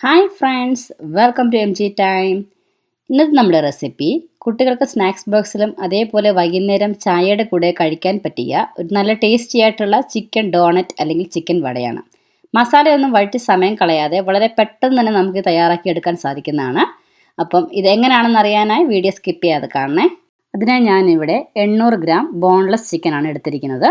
Hi friends, welcome to M G time. ഇന്നത്തെ നമ്മുടെ recipe കുട്ടികൾക്ക് സ്നാക്സ് ബോക്സിലും അതേപോലെ വൈകുന്നേരം ചായയുടെ കൂടെ കഴിക്കാൻ പറ്റിയ ഒരു നല്ല ടേസ്റ്റി ആയിട്ടുള്ള ചിക്കൻ ഡോണറ്റ് അല്ലെങ്കിൽ ചിക്കൻ വടയാണ്. മസാലയൊന്നും വഴറ്റി സമയം കളയാതെ വളരെ പെട്ടെന്ന് തന്നെ നമുക്ക് തയ്യാറാക്കി എടുക്കാൻ സാധിക്കുന്നതാണ്. അപ്പം ഇതെങ്ങനെയാണെന്ന് അറിയാനായി വീഡിയോ സ്കിപ്പ് ചെയ്യാതെ കാണണേ. അതിനായി ഞാനിവിടെ 800 ഗ്രാം ബോൺലെസ് ചിക്കനാണ് എടുത്തിരിക്കുന്നത്.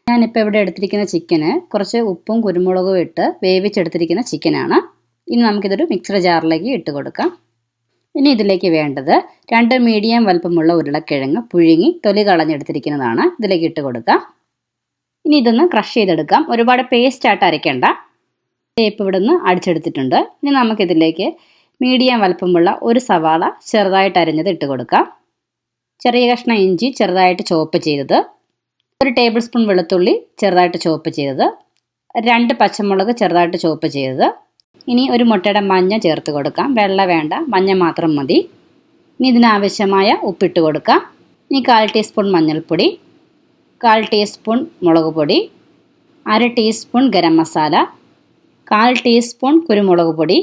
ഞാനിപ്പോൾ ഇവിടെ എടുത്തിരിക്കുന്ന ചിക്കന് കുറച്ച് ഉപ്പും കുരുമുളകും ഇട്ട് വേവിച്ചെടുത്തിരിക്കുന്ന ചിക്കനാണ്. ഇനി നമുക്കിതൊരു മിക്സർ ജാറിലേക്ക് ഇട്ട് കൊടുക്കാം. ഇനി ഇതിലേക്ക് വേണ്ടത് 2 മീഡിയം വലുപ്പമുള്ള ഉരുളക്കിഴങ്ങ് പുഴുങ്ങി തൊലി കളഞ്ഞെടുത്തിരിക്കുന്നതാണ്. ഇതിലേക്ക് ഇട്ട് കൊടുക്കാം. ഇനി ഇതൊന്ന് ക്രഷ് ചെയ്തെടുക്കാം. ഒരുപാട് പേസ്റ്റ് ആയിട്ട് അരയ്ക്കേണ്ട. ഇപ്പോൾ ഇവിടെ നിന്ന് അടിച്ചെടുത്തിട്ടുണ്ട്. ഇനി നമുക്കിതിലേക്ക് മീഡിയം വലുപ്പമുള്ള ഒരു സവാള ചെറുതായിട്ട് അരിഞ്ഞത് ഇട്ട് കൊടുക്കാം. ചെറിയ കഷ്ണം ഇഞ്ചി ചെറുതായിട്ട് ചോപ്പ് ചെയ്തത്, 1 ടേബിൾ സ്പൂൺ വെളുത്തുള്ളി ചെറുതായിട്ട് ചോപ്പ് ചെയ്തത്, 2 പച്ചമുളക് ചെറുതായിട്ട് ചോപ്പ് ചെയ്തത്. ഇനി ഒരു മുട്ടയുടെ മഞ്ഞ ചേർത്ത് കൊടുക്കാം. വെള്ള വേണ്ട, മഞ്ഞ മാത്രം മതി. ഇനി ഇതിനാവശ്യമായ ഉപ്പിട്ട് കൊടുക്കാം. ഇനി 1/4 ടീസ്പൂൺ മഞ്ഞൾപ്പൊടി, 1/4 ടീസ്പൂൺ മുളക് പൊടി, 1/2 ടീസ്പൂൺ ഗരം മസാല, 1/4 ടീസ്പൂൺ കുരുമുളക് പൊടി,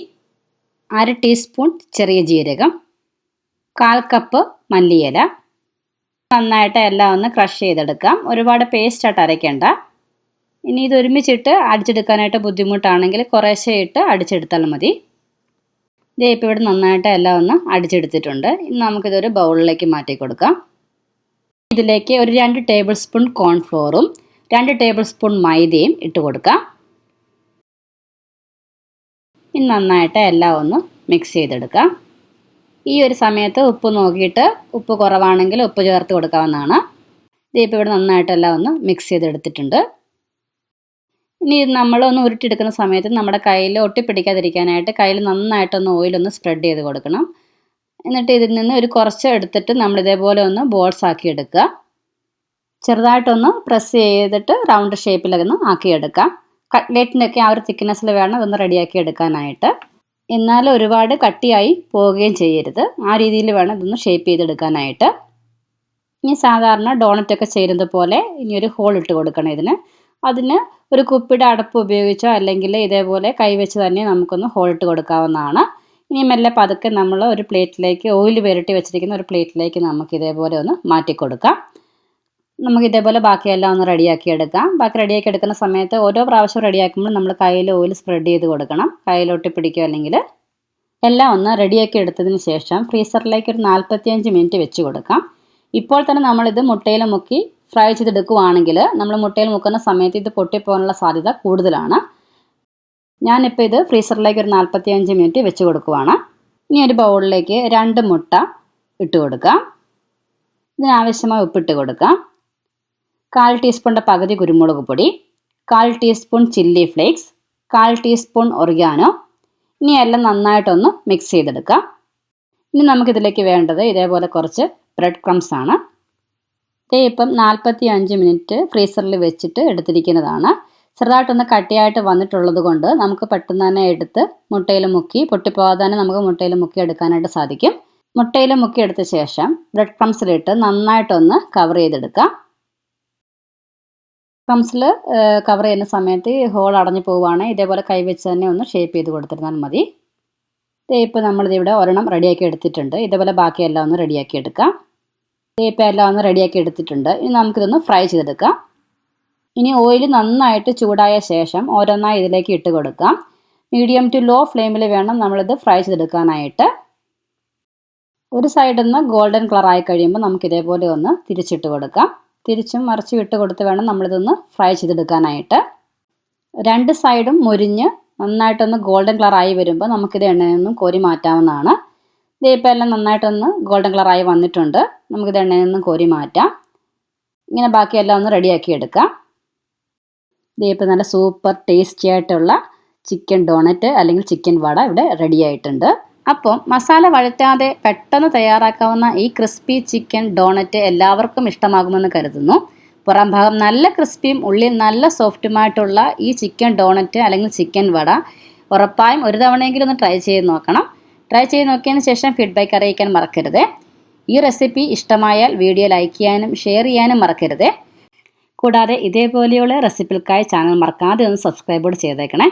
1/2 ടീസ്പൂൺ ചെറിയ ജീരകം, 1/4 കപ്പ് മല്ലിയില. നന്നായിട്ട് എല്ലാം ഒന്ന് ക്രഷ് ചെയ്തെടുക്കാം. ഒരുപാട് പേസ്റ്റായിട്ട് അരയ്ക്കേണ്ട. ഇനി ഇത് ഒരുമിച്ചിട്ട് അടിച്ചെടുക്കാനായിട്ട് ബുദ്ധിമുട്ടാണെങ്കിൽ കുറേശ്ശെ ഇട്ട് അടിച്ചെടുത്താൽ മതി. ഇതേ ഇപ്പോൾ ഇവിടെ നന്നായിട്ട് എല്ലാം ഒന്ന് അടിച്ചെടുത്തിട്ടുണ്ട്. ഇനി നമുക്കിതൊരു ബൗളിലേക്ക് മാറ്റി കൊടുക്കാം. ഇതിലേക്ക് ഒരു 2 ടേബിൾ സ്പൂൺ കോൺഫ്ലോറും 2 ടേബിൾ സ്പൂൺ മൈദയും ഇട്ട് കൊടുക്കാം. ഇനി നന്നായിട്ട് എല്ലാം ഒന്ന് മിക്സ് ചെയ്തെടുക്കാം. ഈ ഒരു സമയത്ത് ഉപ്പ് നോക്കിയിട്ട് ഉപ്പ് കുറവാണെങ്കിൽ ഉപ്പ് ചേർത്ത് കൊടുക്കാവുന്നതാണ്. ഇതേ ഇപ്പോൾ ഇവിടെ നന്നായിട്ടെല്ലാം ഒന്ന് മിക്സ് ചെയ്തെടുത്തിട്ടുണ്ട്. ഇനി നമ്മളൊന്ന് ഉരുട്ടിയെടുക്കുന്ന സമയത്ത് നമ്മുടെ കയ്യിൽ ഒട്ടിപ്പിടിക്കാതിരിക്കാനായിട്ട് കയ്യിൽ നന്നായിട്ടൊന്ന് ഓയിലൊന്ന് സ്പ്രെഡ് ചെയ്ത് കൊടുക്കണം. എന്നിട്ട് ഇതിൽ നിന്ന് ഒരു കുറച്ച് എടുത്തിട്ട് നമ്മൾ ഇതേപോലെ ഒന്ന് ബോൾസ് ആക്കി എടുക്കുക. ചെറുതായിട്ടൊന്ന് പ്രസ് ചെയ്തിട്ട് റൗണ്ട് ഷേപ്പിലൊന്ന് ആക്കിയെടുക്കാം. കട്ട്ലേറ്റിൻ്റെയൊക്കെ ആ ഒരു തിക്നെസ്സിൽ വേണം ഇതൊന്ന് റെഡിയാക്കി എടുക്കാനായിട്ട്. എന്നാലും ഒരുപാട് കട്ടിയായി പോവുകയും ചെയ്യരുത്. ആ രീതിയിൽ വേണം ഇതൊന്ന് ഷേപ്പ് ചെയ്തെടുക്കാനായിട്ട്. ഇനി സാധാരണ ഡോണറ്റൊക്കെ ചെയ്യുന്നത് പോലെ ഇനി ഒരു ഹോൾ ഇട്ട് കൊടുക്കണം ഇതിന്. അതിന് ഒരു കുപ്പിയുടെ അടപ്പ് ഉപയോഗിച്ചോ അല്ലെങ്കിൽ ഇതേപോലെ കൈവച്ച് തന്നെ നമുക്കൊന്ന് ഹോൾ ഇട്ട് കൊടുക്കാവുന്നതാണ്. ഇനി മെല്ലെ പതുക്കെ നമ്മൾ ഒരു പ്ലേറ്റിലേക്ക് ഓയിൽ പുരട്ടി വെച്ചിരിക്കുന്ന ഒരു പ്ലേറ്റിലേക്ക് നമുക്ക് ഇതേപോലെ ഒന്ന് മാറ്റി കൊടുക്കാം. നമുക്ക് ഇതേപോലെ ബാക്കിയെല്ലാം ഒന്ന് റെഡിയാക്കി എടുക്കാം. ബാക്കി റെഡിയാക്കി എടുക്കുന്ന സമയത്ത് ഓരോ പ്രാവശ്യം റെഡിയാക്കുമ്പോൾ നമ്മൾ കയ്യിൽ ഓയിൽ സ്പ്രെഡ് ചെയ്ത് കൊടുക്കണം. കയ്യിലൊട്ടി പിടിക്കുക അല്ലെങ്കിൽ. എല്ലാം ഒന്ന് റെഡിയാക്കി എടുത്തതിന് ശേഷം ഫ്രീസറിലേക്ക് ഒരു 45 മിനിറ്റ് വെച്ച് കൊടുക്കാം. ഇപ്പോൾ തന്നെ നമ്മളിത് മുട്ടയിൽ മുക്കി ഫ്രൈ ചെയ്തെടുക്കുകയാണെങ്കിൽ നമ്മൾ മുട്ടയിൽ മുക്കുന്ന സമയത്ത് ഇത് പൊട്ടിപ്പോകാനുള്ള സാധ്യത കൂടുതലാണ്. ഞാനിപ്പോൾ ഇത് ഫ്രീസറിലേക്ക് ഒരു 45 മിനിറ്റ് വെച്ച് കൊടുക്കുവാണ്. ഇനി ഒരു ബൗളിലേക്ക് 2 മുട്ട ഇട്ട് കൊടുക്കാം. ഇതിനാവശ്യമായ ഉപ്പിട്ട് കൊടുക്കാം. 1/4 ടീസ്പൂണിൻ്റെ പകുതി കുരുമുളക് പൊടി, 1/4 teaspoon chilli flakes, 1/4 teaspoon oregano. ഇനി എല്ലാം നന്നായിട്ടൊന്ന് മിക്സ് ചെയ്തെടുക്കാം. ഇനി നമുക്കിതിലേക്ക് വേണ്ടത് ഇതേപോലെ കുറച്ച് ബ്രെഡ് ക്രംസ് ആണ്. ഇപ്പം 45 മിനിറ്റ് ഫ്രീസറിൽ വെച്ചിട്ട് എടുത്തിരിക്കുന്നതാണ്. ചെറുതായിട്ടൊന്ന് കട്ടിയായിട്ട് വന്നിട്ടുള്ളത് കൊണ്ട് നമുക്ക് പെട്ടെന്ന് തന്നെ എടുത്ത് മുട്ടയിൽ മുക്കി പൊട്ടിപ്പോകാതെ തന്നെ നമുക്ക് മുട്ടയിൽ മുക്കി എടുക്കാനായിട്ട് സാധിക്കും. മുട്ടയിൽ മുക്കി എടുത്ത ശേഷം ബ്രെഡ് ക്രംസിലിട്ട് നന്നായിട്ടൊന്ന് കവർ ചെയ്തെടുക്കാം. ക്രംസിൽ കവർ ചെയ്യുന്ന സമയത്ത് ഹോൾ അടഞ്ഞു പോവുകയാണെങ്കിൽ ഇതേപോലെ കൈവച്ച് തന്നെ ഒന്ന് ഷേപ്പ് ചെയ്ത് കൊടുത്തിരുന്നാൽ മതി. ഇപ്പോൾ നമ്മളിതിവിടെ ഒരെണ്ണം റെഡിയാക്കി എടുത്തിട്ടുണ്ട്. ഇതേപോലെ ബാക്കിയെല്ലാം ഒന്ന് റെഡിയാക്കി എടുക്കാം. ഇപ്പോൾ എല്ലാം ഒന്ന് റെഡിയാക്കി എടുത്തിട്ടുണ്ട്. ഇനി നമുക്കിതൊന്ന് ഫ്രൈ ചെയ്തെടുക്കാം. ഇനി ഓയിൽ നന്നായിട്ട് ചൂടായ ശേഷം ഓരോന്നായി ഇതിലേക്ക് ഇട്ട് കൊടുക്കാം. മീഡിയം ടു ലോ ഫ്ലെയിമിൽ വേണം നമ്മളിത് ഫ്രൈ ചെയ്തെടുക്കാനായിട്ട്. ഒരു സൈഡിൽ നിന്ന് ഗോൾഡൻ കളറായി കഴിയുമ്പോൾ നമുക്ക് ഇതേപോലെ ഒന്ന് തിരിച്ചിട്ട് കൊടുക്കാം. തിരിച്ചും മറിച്ചും ഇട്ട് കൊടുത്ത് വേണം നമ്മളിതൊന്ന് ഫ്രൈ ചെയ്തെടുക്കാനായിട്ട്. 2 സൈഡും മുരിഞ്ഞ് നന്നായിട്ടൊന്ന് ഗോൾഡൻ കളറായി വരുമ്പോൾ നമുക്കിത് എണ്ണയിൽ നിന്നും കോരി മാറ്റാവുന്നതാണ്. ഇപ്പോൾ എല്ലാം നന്നായിട്ടൊന്ന് ഗോൾഡൻ കളറായി വന്നിട്ടുണ്ട്. നമുക്കിത് എണ്ണയിൽ നിന്നും കോരി മാറ്റാം. ഇങ്ങനെ ബാക്കിയെല്ലാം ഒന്ന് റെഡിയാക്കി എടുക്കാം. ഇപ്പോൾ നല്ല സൂപ്പർ ടേസ്റ്റി ആയിട്ടുള്ള ചിക്കൻ ഡോണറ്റ് അല്ലെങ്കിൽ ചിക്കൻ വട ഇവിടെ റെഡി ആയിട്ടുണ്ട്. അപ്പം മസാല വഴറ്റാതെ പെട്ടെന്ന് തയ്യാറാക്കാവുന്ന ഈ ക്രിസ്പി ചിക്കൻ ഡോണറ്റ് എല്ലാവർക്കും ഇഷ്ടമാകുമെന്ന് കരുതുന്നു. പുറം ഭാഗം നല്ല ക്രിസ്പിയും ഉള്ളിൽ നല്ല സോഫ്റ്റുമായിട്ടുള്ള ഈ ചിക്കൻ ഡോണറ്റ് അല്ലെങ്കിൽ ചിക്കൻ വട ഉറപ്പായും ഒരു തവണയെങ്കിലും ഒന്ന് ട്രൈ ചെയ്ത് നോക്കണം. ട്രൈ ചെയ്ത് നോക്കിയതിന് ശേഷം ഫീഡ്ബാക്ക് അറിയിക്കാൻ മറക്കരുത്. ഈ റെസിപ്പി ഇഷ്ടമായാൽ വീഡിയോ ലൈക്ക് ചെയ്യാനും ഷെയർ ചെയ്യാനും മറക്കരുത്. കൂടാതെ ഇതേപോലെയുള്ള റെസിപ്പികൾക്കായി ചാനൽ മറക്കാതെ ഒന്ന് സബ്സ്ക്രൈബ് ചെയ്തേക്കണേ.